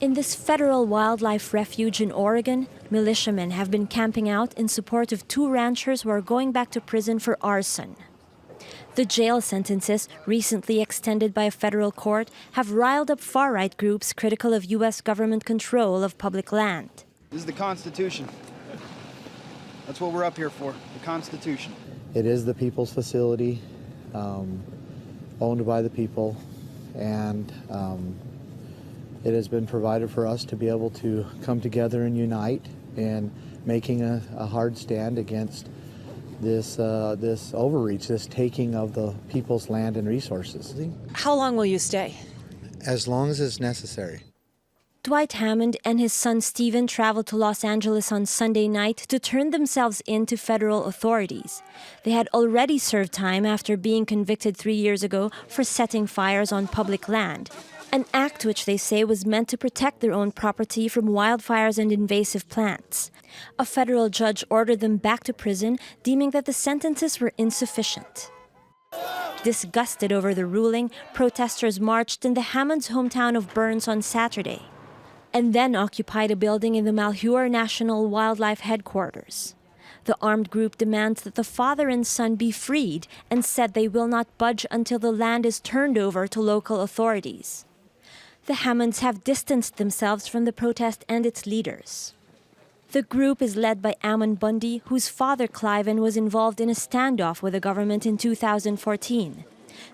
In this federal wildlife refuge in Oregon, militiamen have been camping out in support of two ranchers who are going back to prison for arson. The jail sentences, recently extended by a federal court, have riled up far-right groups critical of U.S. government control of public land. This is the Constitution. That's what we're up here for, the Constitution. It is the people's facility, owned by the people, and it has been provided for us to be able to come together and unite in making a hard stand against this overreach, this taking of the people's land and resources. How long will you stay? As long as it's necessary. Dwight Hammond and his son Stephen traveled to Los Angeles on Sunday night to turn themselves in to federal authorities. They had already served time after being convicted 3 years ago for setting fires on public land, an act which they say was meant to protect their own property from wildfires and invasive plants. A federal judge ordered them back to prison, deeming that the sentences were insufficient. Disgusted over the ruling, protesters marched in the Hammonds' hometown of Burns on Saturday, and then occupied a building in the Malheur National Wildlife Headquarters. The armed group demands that the father and son be freed and said they will not budge until the land is turned over to local authorities. The Hammonds have distanced themselves from the protest and its leaders. The group is led by Ammon Bundy, whose father Cliven was involved in a standoff with the government in 2014.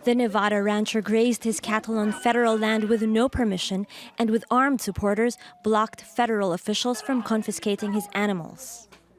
The Nevada rancher grazed his cattle on federal land with no permission and with armed supporters blocked federal officials from confiscating his animals.